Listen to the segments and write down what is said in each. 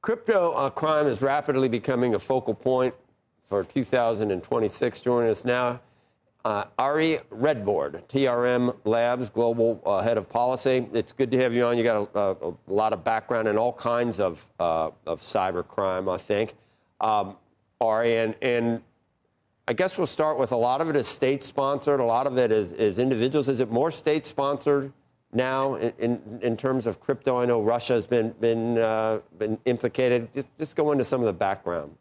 Crypto crime is rapidly becoming a focal point for 2026. Joining us now, Ari Redbord, TRM Labs Global Head of Policy. It's good to have you on. You got a lot of background in all kinds of cyber crime, I think. Ari, and I guess we'll start with a lot of it is state-sponsored, a lot of it is individuals. Is it more state-sponsored now in terms of crypto? I know Russia has been implicated. Just go into some of the background.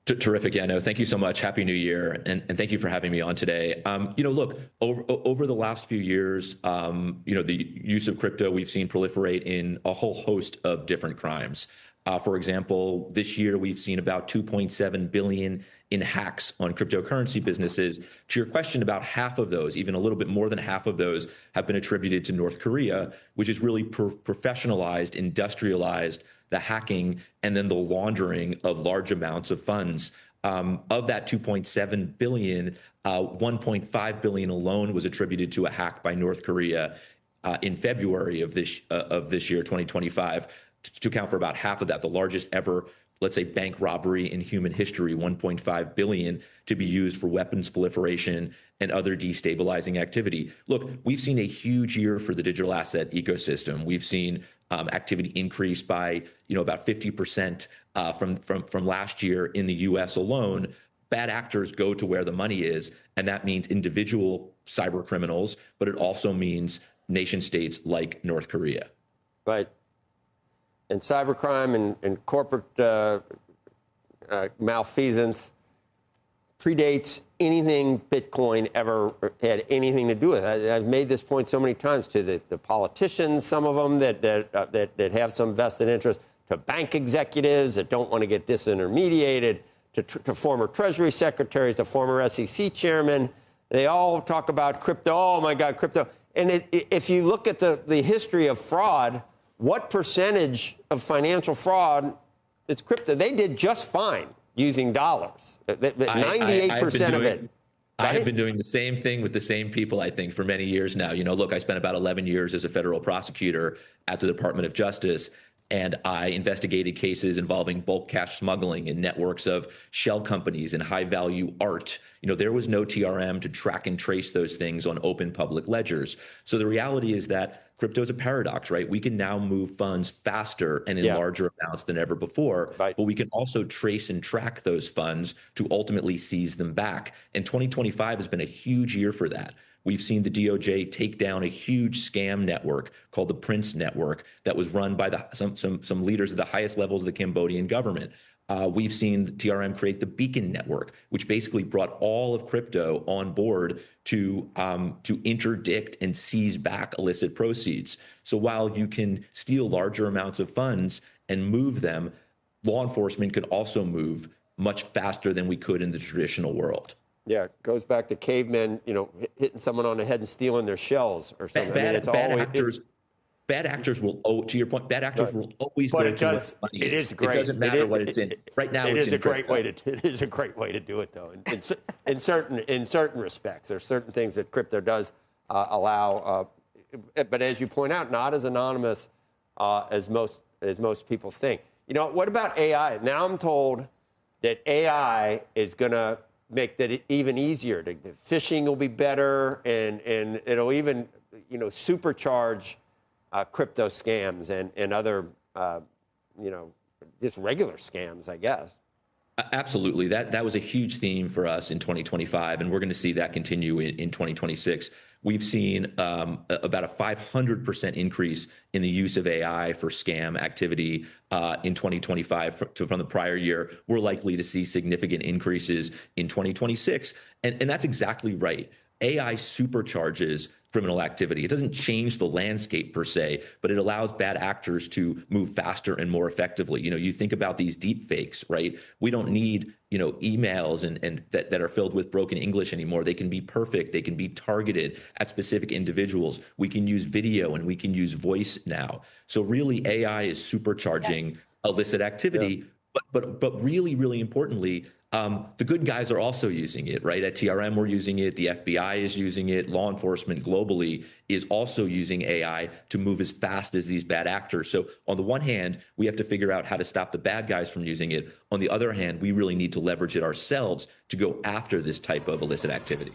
Terrific. Yeah, no, thank you so much. Happy New Year. And thank you for having me on today. Look, over the last few years, the use of crypto we've seen proliferate in a whole host of different crimes. For example, this year we've seen about 2.7 billion in hacks on cryptocurrency businesses. To your question, about half of those, even a little bit more than half of those, have been attributed to North Korea, which has really professionalized, industrialized the hacking and then the laundering of large amounts of funds. Of that 2.7 billion, 1.5 billion alone was attributed to a hack by North Korea in February of this year, 2025. To account for about half of that, the largest ever, let's say, bank robbery in human history, 1.5 billion to be used for weapons proliferation and other destabilizing activity. Look, we've seen a huge year for the digital asset ecosystem. We've seen activity increase by about 50% from last year in the U.S. alone. Bad actors go to where the money is, and that means individual cyber criminals, but it also means nation states like North Korea. Right. And cybercrime and corporate malfeasance predates anything Bitcoin ever had anything to do with. I've made this point so many times to the politicians, some of them that have some vested interest, to bank executives that don't want to get disintermediated, to former Treasury secretaries, to former SEC chairmen. They all talk about crypto. Oh, my God, crypto. And if you look at the history of fraud, what percentage of financial fraud is crypto? They did just fine using dollars. 98% of it. I have been doing the same thing with the same people, I think, for many years now. Look, I spent about 11 years as a federal prosecutor at the Department of Justice, and I investigated cases involving bulk cash smuggling and networks of shell companies and high-value art. There was no TRM to track and trace those things on open public ledgers. So the reality is that crypto is a paradox, right? We can now move funds faster and in larger amounts than ever before, but we can also trace and track those funds to ultimately seize them back. And 2025 has been a huge year for that. We've seen the DOJ take down a huge scam network called the Prince Network that was run by some leaders at the highest levels of the Cambodian government. We've seen the TRM create the Beacon Network, which basically brought all of crypto on board to interdict and seize back illicit proceeds. So while you can steal larger amounts of funds and move them, law enforcement can also move much faster than we could in the traditional world. Yeah, it goes back to cavemen, hitting someone on the head and stealing their shells or something. Bad actors will, to your point, bad actors will always go to where the money is. It is great. It doesn't matter what it's in. Right now, it is a great way to do it, though. In certain respects, there's certain things that crypto does allow, but as you point out, not as anonymous as most people think. What about AI? Now I'm told that AI is going to make that even easier. The phishing will be better, and it'll even supercharge crypto scams and other, just regular scams, I guess. Absolutely. That was a huge theme for us in 2025, and we're going to see that continue in 2026. We've seen about a 500% increase in the use of AI for scam activity in 2025 from the prior year. We're likely to see significant increases in 2026, and that's exactly right. AI supercharges criminal activity. It doesn't change the landscape per se, but it allows bad actors to move faster and more effectively. You think about these deep fakes, right? We don't need, emails and that are filled with broken English anymore. They can be perfect. They can be targeted at specific individuals. We can use video and we can use voice now. So really AI is supercharging illicit activity. But really, really importantly, the good guys are also using it, right? At TRM, we're using it. The FBI is using it. Law enforcement globally is also using AI to move as fast as these bad actors. So on the one hand, we have to figure out how to stop the bad guys from using it. On the other hand, we really need to leverage it ourselves to go after this type of illicit activity.